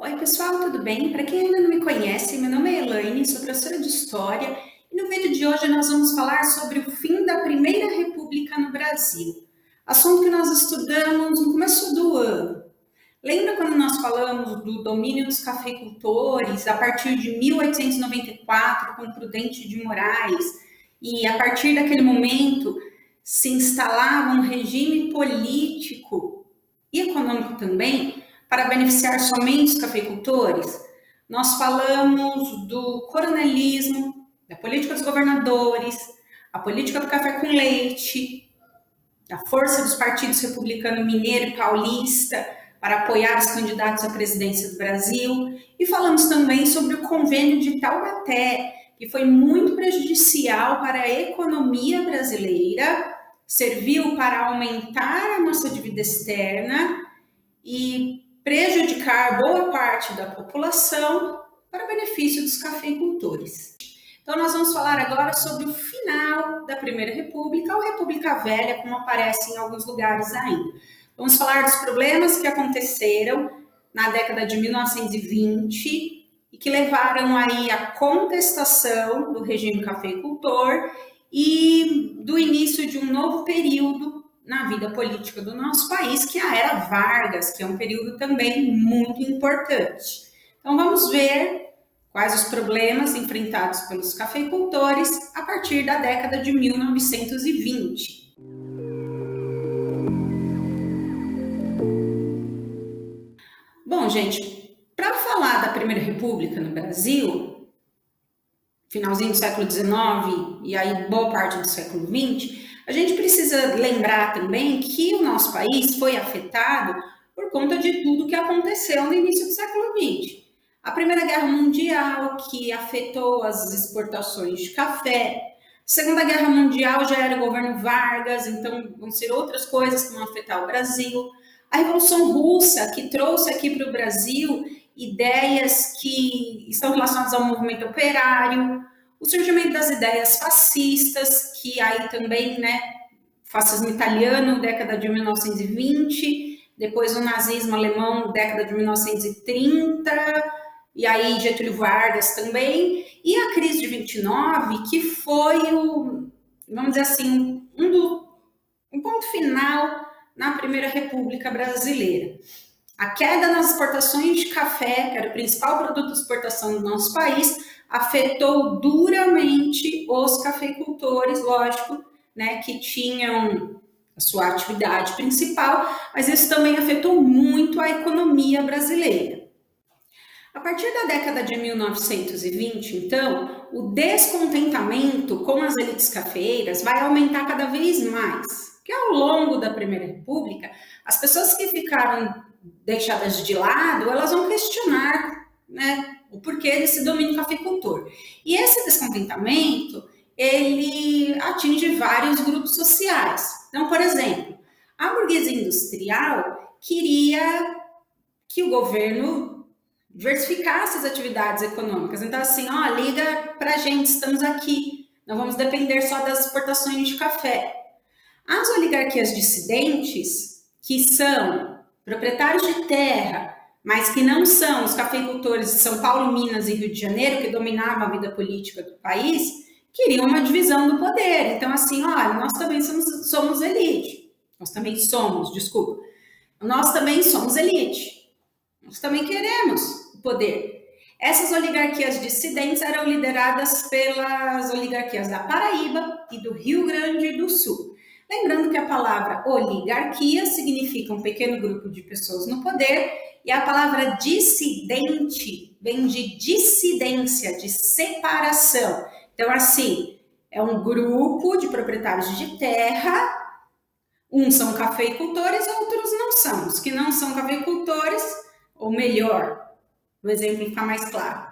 Oi, pessoal, tudo bem? Para quem ainda não me conhece, meu nome é Elaine, sou professora de História e no vídeo de hoje nós vamos falar sobre o fim da Primeira República no Brasil, assunto que nós estudamos no começo do ano. Lembra quando nós falamos do domínio dos cafeicultores a partir de 1894 com Prudente de Moraes e a partir daquele momento se instalava um regime político e econômico também para beneficiar somente os cafeicultores? Nós falamos do coronelismo, da política dos governadores, a política do café com leite, da força dos partidos republicano mineiro e paulista para apoiar os candidatos à presidência do Brasil, e falamos também sobre o convênio de Taubaté, que foi muito prejudicial para a economia brasileira, serviu para aumentar a nossa dívida externa e prejudicar boa parte da população para benefício dos cafeicultores. Então nós vamos falar agora sobre o final da Primeira República, ou República Velha, como aparece em alguns lugares ainda. Vamos falar dos problemas que aconteceram na década de 1920 e que levaram aí à contestação do regime cafeicultor e do início de um novo período na vida política do nosso país, que é a Era Vargas, que é um período também muito importante. Então vamos ver quais os problemas enfrentados pelos cafeicultores a partir da década de 1920. Bom, gente, para falar da Primeira República no Brasil, finalzinho do século XIX e aí boa parte do século XX, a gente precisa lembrar também que o nosso país foi afetado por conta de tudo que aconteceu no início do século XX. A Primeira Guerra Mundial, que afetou as exportações de café. A Segunda Guerra Mundial já era o governo Vargas, então vão ser outras coisas que vão afetar o Brasil. A Revolução Russa, que trouxe aqui para o Brasil ideias que estão relacionadas ao movimento operário. O surgimento das ideias fascistas, que aí também, fascismo italiano, década de 1920, depois o nazismo alemão, década de 1930, e aí Getúlio Vargas também, e a crise de 29, que foi vamos dizer assim, um ponto final na Primeira República Brasileira. A queda nas exportações de café, que era o principal produto de exportação do nosso país, afetou duramente os cafeicultores, lógico, que tinham a sua atividade principal, mas isso também afetou muito a economia brasileira. A partir da década de 1920, então, o descontentamento com as elites cafeeiras vai aumentar cada vez mais, porque ao longo da Primeira República, as pessoas que ficaram deixadas de lado, elas vão questionar, o porquê desse domínio cafeicultor. E esse descontentamento, ele atinge vários grupos sociais. Então, por exemplo, a burguesia industrial queria que o governo diversificasse as atividades econômicas. Então, assim, liga pra gente, estamos aqui, não vamos depender só das exportações de café. As oligarquias dissidentes, que são proprietários de terra, mas que não são os cafeicultores de São Paulo, Minas e Rio de Janeiro, que dominavam a vida política do país, queriam uma divisão do poder. Então, assim, nós também somos elite. Nós também somos elite. Nós também queremos o poder. Essas oligarquias dissidentes eram lideradas pelas oligarquias da Paraíba e do Rio Grande do Sul. Lembrando que a palavra oligarquia significa um pequeno grupo de pessoas no poder, e a palavra dissidente vem de dissidência, de separação. Então, assim, é um grupo de proprietários de terra, uns são cafeicultores, outros não são. Os que não são cafeicultores, ou melhor, o exemplo fica mais claro.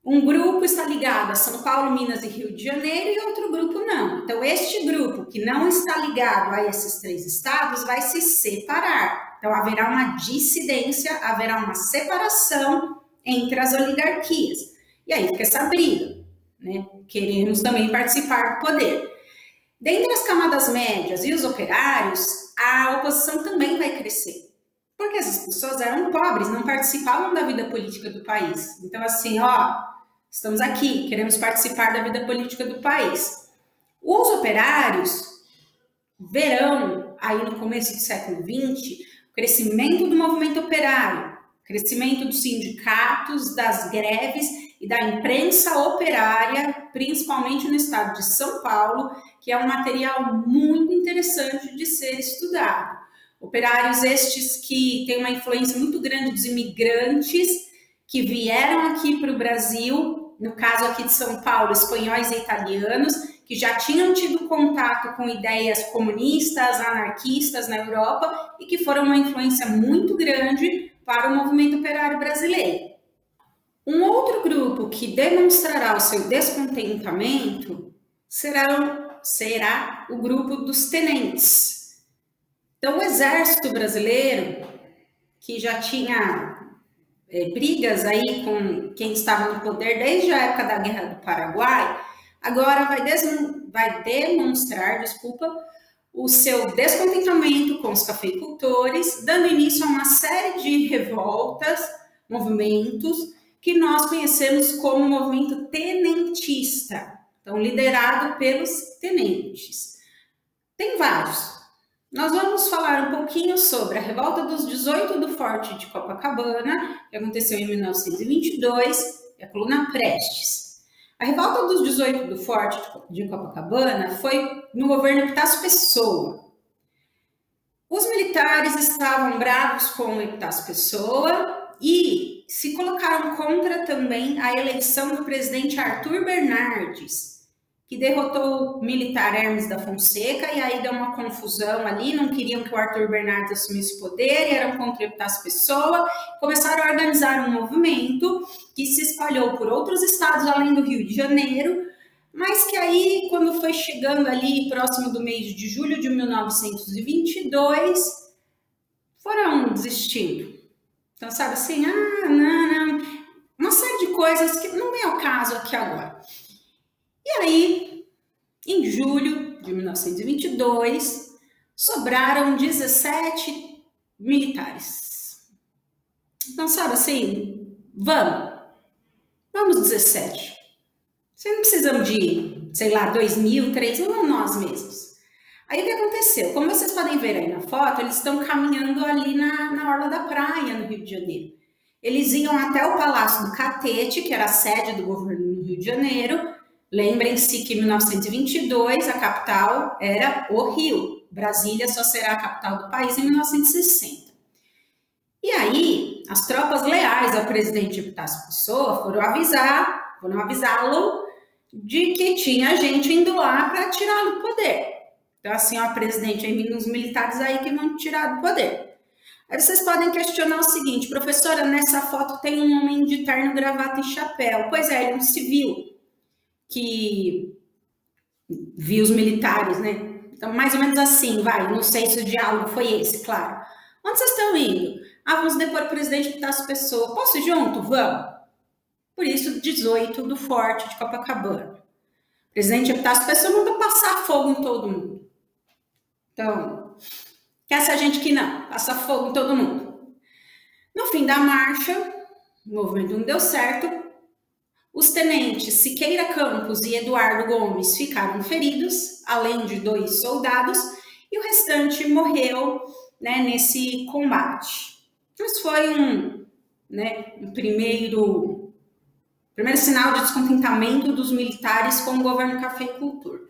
Um grupo está ligado a São Paulo, Minas e Rio de Janeiro e outro grupo não. Então, este grupo que não está ligado a esses três estados vai se separar. Então, haverá uma dissidência, haverá uma separação entre as oligarquias. E aí fica essa briga, Queremos também participar do poder. Dentre as camadas médias e os operários, a oposição também vai crescer. porque essas pessoas eram pobres, não participavam da vida política do país. Então, assim, ó, estamos aqui, queremos participar da vida política do país. Os operários verão, aí no começo do século XX, o crescimento do movimento operário, crescimento dos sindicatos, das greves e da imprensa operária, principalmente no estado de São Paulo, que é um material muito interessante de ser estudado. Operários estes que têm uma influência muito grande dos imigrantes que vieram aqui para o Brasil, no caso aqui de São Paulo, espanhóis e italianos, que já tinham tido contato com ideias comunistas, anarquistas na Europa e que foram uma influência muito grande para o movimento operário brasileiro. Um outro grupo que demonstrará o seu descontentamento será o grupo dos tenentes. Então, o exército brasileiro, que já tinha brigas aí com quem estava no poder desde a época da Guerra do Paraguai, agora vai demonstrar o seu descontentamento com os cafeicultores, dando início a uma série de revoltas, movimentos, que nós conhecemos como movimento tenentista, então liderado pelos tenentes. Tem vários. Nós vamos falar um pouquinho sobre a Revolta dos 18 do Forte de Copacabana, que aconteceu em 1922, e a Coluna Prestes. A Revolta dos 18 do Forte de Copacabana foi no governo Epitácio Pessoa. Os militares estavam bravos com o Epitácio Pessoa e se colocaram contra também a eleição do presidente Arthur Bernardes, que derrotou o militar Hermes da Fonseca, e aí deu uma confusão ali, não queriam que o Arthur Bernardes assumisse o poder, eram contra o Epitácio Pessoa, começaram a organizar um movimento que se espalhou por outros estados além do Rio de Janeiro, mas que aí, quando foi chegando ali próximo do mês de julho de 1922, foram desistindo. Então, sabe assim, não, uma série de coisas que não é o caso aqui agora. E aí, em julho de 1922, sobraram 17 militares. Então, sabe assim, vamos 17. Você não precisamos de, sei lá, 2.000, 3.000, vamos nós mesmos. Aí o que aconteceu? Como vocês podem ver aí na foto, eles estão caminhando ali na orla da praia, no Rio de Janeiro. Eles iam até o Palácio do Catete, que era a sede do governo no Rio de Janeiro. Lembrem-se que em 1922 a capital era o Rio. Brasília só será a capital do país em 1960. E aí, as tropas leais ao presidente Epitácio Pessoa foram avisá-lo de que tinha gente indo lá para tirá-lo do poder. Então, assim, ó, presidente, aí vem uns militares aí que vão tirar do poder. Aí vocês podem questionar o seguinte, professora, nessa foto tem um homem de terno, gravata e chapéu. Pois é, ele é um civil que viu os militares, né? Então, mais ou menos assim, não sei se o diálogo foi esse, claro. Onde vocês estão indo? Vamos depor o presidente Epitácio Pessoa. Posso ir junto? Vamos. Por isso, 18 do Forte de Copacabana. O presidente Epitácio Pessoa mandou passar fogo em todo mundo. Então, quer ser a gente que não, passa fogo em todo mundo. No fim da marcha, o movimento não deu certo. Os tenentes Siqueira Campos e Eduardo Gomes ficaram feridos, além de 2 soldados, e o restante morreu, né, nesse combate. Mas foi um primeiro sinal de descontentamento dos militares com o governo cafeicultor.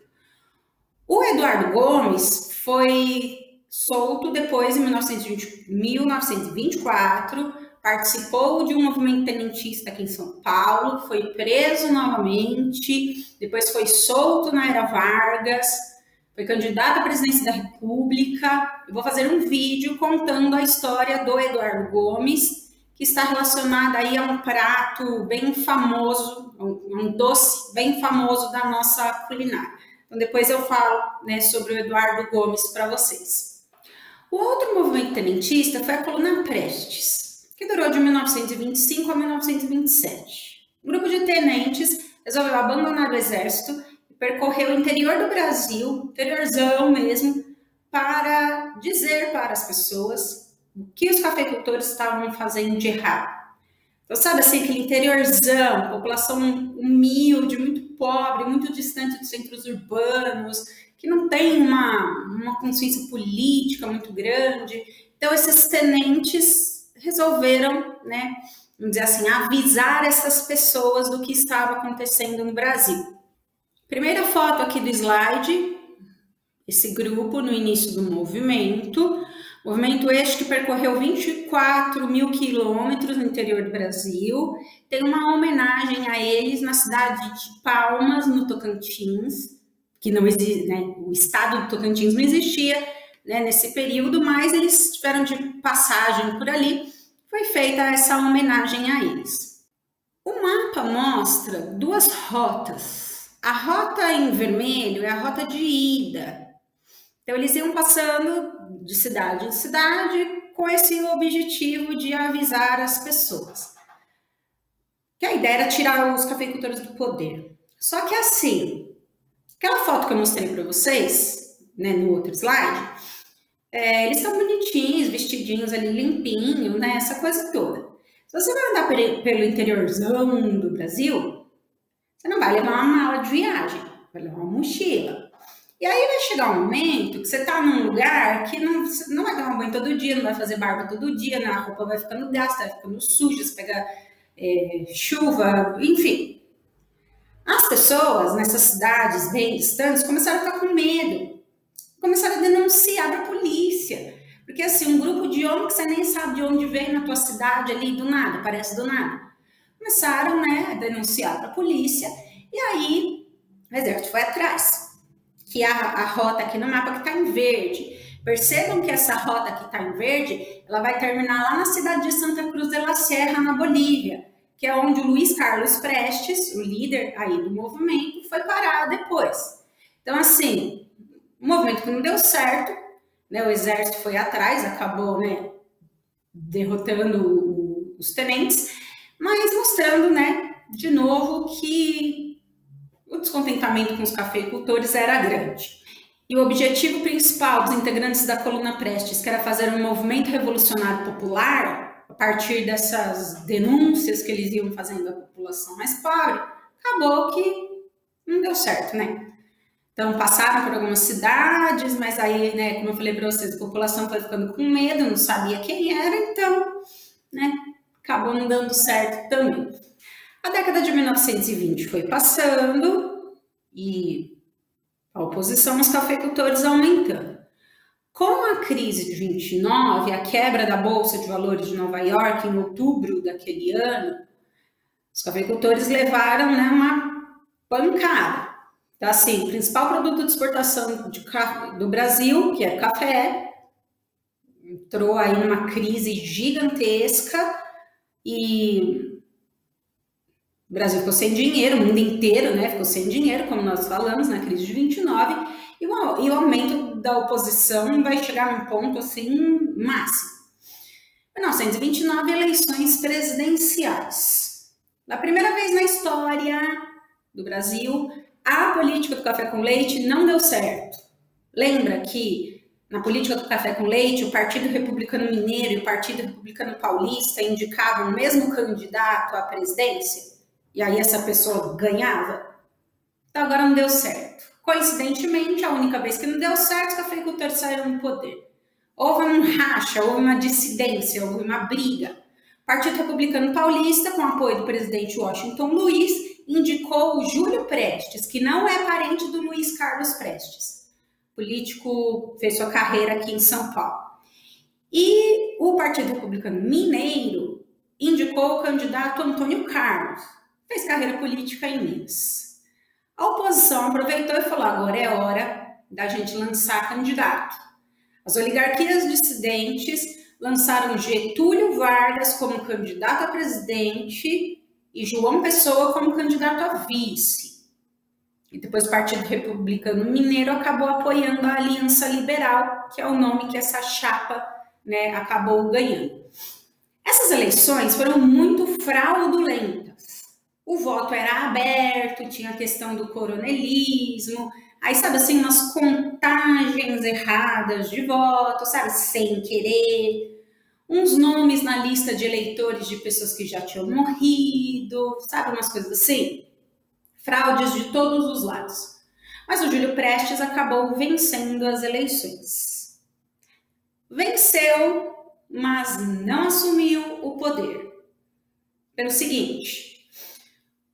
O Eduardo Gomes foi solto depois, em 1924, participou de um movimento tenentista aqui em São Paulo, foi preso novamente, depois foi solto na Era Vargas, foi candidato à presidência da República. Eu vou fazer um vídeo contando a história do Eduardo Gomes, que está relacionada aí a um prato bem famoso, um doce bem famoso da nossa culinária. Então depois eu falo, né, sobre o Eduardo Gomes para vocês. O outro movimento tenentista foi a Coluna Prestes, que durou de 1925 a 1927. Um grupo de tenentes resolveu abandonar o exército e percorrer o interior do Brasil, interiorzão mesmo, para dizer para as pessoas o que os cafeicultores estavam fazendo de errado. Então, sabe assim, aquele interiorzão, população humilde, muito pobre, muito distante dos centros urbanos, que não tem uma consciência política muito grande. Então, esses tenentes resolveram, né, vamos dizer assim, avisar essas pessoas do que estava acontecendo no Brasil. Primeira foto aqui do slide, esse grupo no início do movimento este que percorreu 24 mil quilômetros no interior do Brasil, tem uma homenagem a eles na cidade de Palmas, no Tocantins, que não existe, né, o estado do Tocantins não existia, né, nesse período, mas eles tiveram de passagem por ali, foi feita essa homenagem a eles. O mapa mostra duas rotas. A rota em vermelho é a rota de ida. Então, eles iam passando de cidade em cidade com esse objetivo de avisar as pessoas. Que a ideia era tirar os cafeicultores do poder. Só que assim, aquela foto que eu mostrei para vocês, né, no outro slide, eles estão bonitinhos, vestidinhos ali, limpinhos, né, essa coisa toda. Se você vai andar pelo interiorzão do Brasil, você não vai levar uma mala de viagem, vai levar uma mochila. E aí vai chegar um momento que você tá num lugar que não vai tomar banho todo dia, não vai fazer barba todo dia, né? A roupa vai ficando gasta, vai ficando suja, você pega chuva, enfim. As pessoas nessas cidades bem distantes começaram a ficar com medo, começaram a denunciar para a polícia. Porque assim, um grupo de homens que você nem sabe de onde vem na tua cidade ali, do nada, parece do nada. Começaram, né, a denunciar para a polícia e aí o exército foi atrás. Que a rota aqui no mapa que está em verde. Percebam que essa rota que está em verde, ela vai terminar lá na cidade de Santa Cruz de la Sierra, na Bolívia, que é onde o Luiz Carlos Prestes, o líder aí do movimento, foi parar depois. Então, assim, o movimento que não deu certo, né, o exército foi atrás, acabou, né, derrotando os tenentes, mas mostrando, né, de novo que o descontentamento com os cafeicultores era grande. E o objetivo principal dos integrantes da Coluna Prestes, que era fazer um movimento revolucionário popular, a partir dessas denúncias que eles iam fazendo à população mais pobre, acabou que não deu certo, né? Então, passaram por algumas cidades, mas aí, né, como eu falei para vocês, a população foi ficando com medo, não sabia quem era, então, né, acabou não dando certo também. A década de 1920 foi passando e a oposição aos cafeicultores aumentando. Com a crise de 29, a quebra da Bolsa de Valores de Nova York em outubro daquele ano, os cafeicultores levaram, né, uma pancada. Então, assim, o principal produto de exportação do Brasil, que é café, entrou aí numa crise gigantesca e o Brasil ficou sem dinheiro, o mundo inteiro, né, ficou sem dinheiro, como nós falamos, na crise de 29, e o aumento da oposição vai chegar num ponto, assim, máximo. Em 1929, eleições presidenciais. Pela primeira vez na história do Brasil, a política do café com leite não deu certo. Lembra que na política do café com leite, o Partido Republicano Mineiro e o Partido Republicano Paulista indicavam o mesmo candidato à presidência? E aí essa pessoa ganhava? Então agora não deu certo. Coincidentemente, a única vez que não deu certo, os cafeicultores saíram do poder. Houve um racha, houve uma dissidência, houve uma briga. O Partido Republicano Paulista, com apoio do presidente Washington Luiz, indicou o Júlio Prestes, que não é parente do Luiz Carlos Prestes. O político fez sua carreira aqui em São Paulo. E o Partido Republicano Mineiro indicou o candidato Antônio Carlos, fez carreira política em Minas. A oposição aproveitou e falou, agora é hora da gente lançar candidato. As oligarquias dissidentes lançaram Getúlio Vargas como candidato a presidente e João Pessoa como candidato a vice. E depois o Partido Republicano Mineiro acabou apoiando a Aliança Liberal, que é o nome que essa chapa, né, acabou ganhando. Essas eleições foram muito fraudulentas. O voto era aberto, tinha a questão do coronelismo, aí, sabe assim, umas contagens erradas de voto, sabe, sem querer. uns nomes na lista de eleitores de pessoas que já tinham morrido, sabe, umas coisas assim. Fraudes de todos os lados. Mas o Júlio Prestes acabou vencendo as eleições. Venceu, mas não assumiu o poder. Pelo seguinte,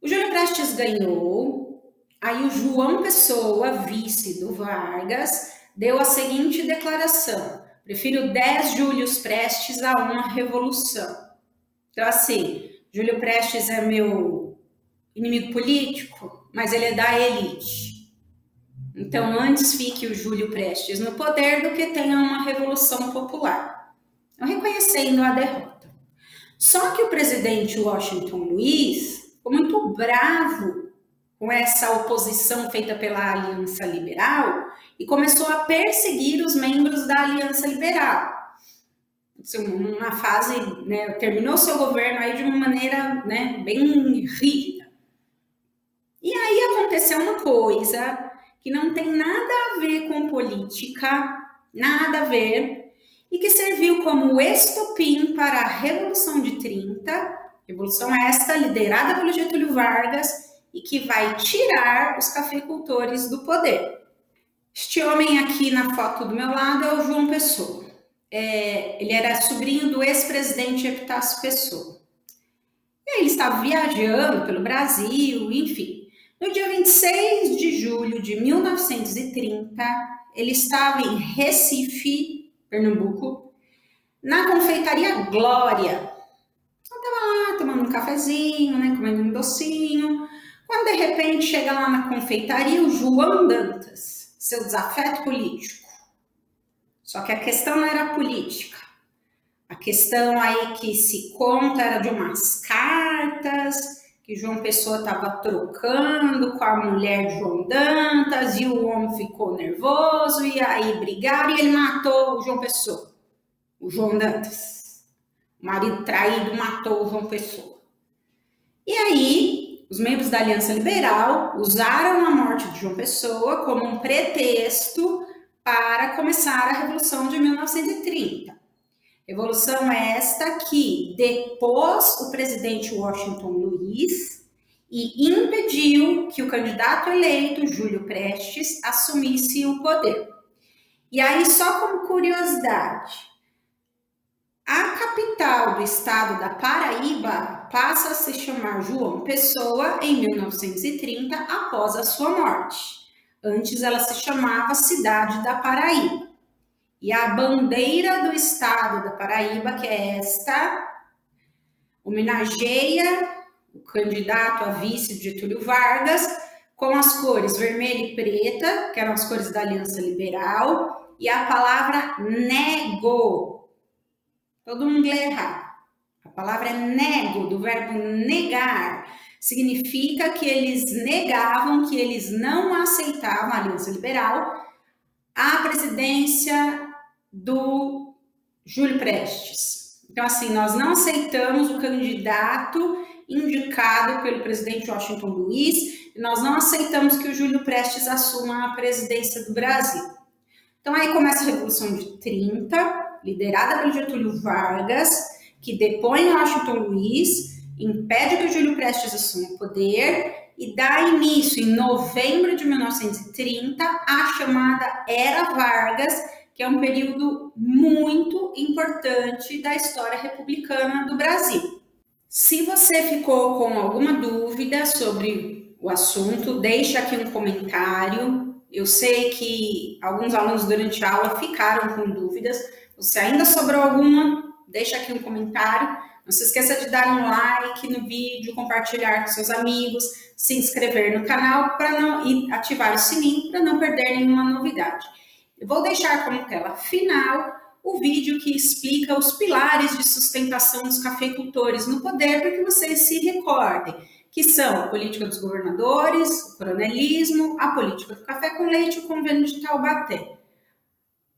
o Júlio Prestes ganhou, aí o João Pessoa, vice do Vargas, deu a seguinte declaração: prefiro 10 Júlios Prestes a uma revolução. Então, assim, Júlio Prestes é meu inimigo político, mas ele é da elite. Então, antes fique o Júlio Prestes no poder do que tenha uma revolução popular. Eu reconhecendo a derrota. Só que o presidente Washington Luiz ficou muito bravo com essa oposição feita pela Aliança Liberal e começou a perseguir os membros da Aliança Liberal. Uma fase, né, terminou seu governo aí de uma maneira, né, bem rígida. E aí aconteceu uma coisa que não tem nada a ver com política, nada a ver, e que serviu como estopim para a Revolução de 30, revolução esta liderada pelo Getúlio Vargas e que vai tirar os cafeicultores do poder. Este homem aqui na foto do meu lado é o João Pessoa. Ele era sobrinho do ex-presidente Epitácio Pessoa. E aí ele estava viajando pelo Brasil, enfim. No dia 26 de julho de 1930, ele estava em Recife, Pernambuco, na confeitaria Glória. Então, estava lá tomando um cafezinho, né, comendo um docinho, quando de repente chega lá na confeitaria o João Dantas, seu desafeto político. Só que a questão não era política. A questão aí que se conta era de umas cartas que João Pessoa estava trocando com a mulher de João Dantas e o homem ficou nervoso e aí brigaram e ele matou o João Pessoa, o João Dantas. O marido traído matou o João Pessoa. E aí, os membros da Aliança Liberal usaram a morte de João Pessoa como um pretexto para começar a Revolução de 1930. Revolução esta que depôs o presidente Washington Luiz e impediu que o candidato eleito, Júlio Prestes, assumisse o poder. E aí, só como curiosidade, a capital do estado da Paraíba passa a se chamar João Pessoa em 1930, após a sua morte. Antes ela se chamava Cidade da Paraíba. E a bandeira do estado da Paraíba, que é esta, homenageia o candidato a vice de Getúlio Vargas com as cores vermelha e preta, que eram as cores da Aliança Liberal, e a palavra nego. Todo mundo lê errado. A palavra é nego, do verbo negar. Significa que eles negavam, que eles não aceitavam a Aliança Liberal, a presidência do Júlio Prestes. Então, assim, nós não aceitamos o candidato indicado pelo presidente Washington Luiz e nós não aceitamos que o Júlio Prestes assuma a presidência do Brasil. Então, aí começa a Revolução de 30, liderada pelo Getúlio Vargas, que depõe Washington Luiz, impede que o Júlio Prestes assuma o poder e dá início, em novembro de 1930, à chamada Era Vargas, que é um período muito importante da história republicana do Brasil. Se você ficou com alguma dúvida sobre o assunto, deixe aqui um comentário. Eu sei que alguns alunos durante a aula ficaram com dúvidas. Se ainda sobrou alguma, deixe aqui um comentário. Não se esqueça de dar um like no vídeo, compartilhar com seus amigos, se inscrever no canal e ativar o sininho para não perder nenhuma novidade. Eu vou deixar como tela final o vídeo que explica os pilares de sustentação dos cafeicultores no poder, para que vocês se recordem, que são a política dos governadores, o coronelismo, a política do café com leite e o convênio de Taubaté.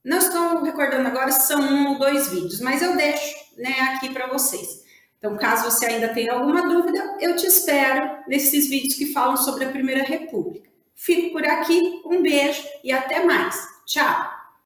Não estou recordando agora se são 1 ou 2 vídeos, mas eu deixo, né, aqui para vocês. Então, caso você ainda tenha alguma dúvida, eu te espero nesses vídeos que falam sobre a Primeira República. Fico por aqui, um beijo e até mais. Tchau!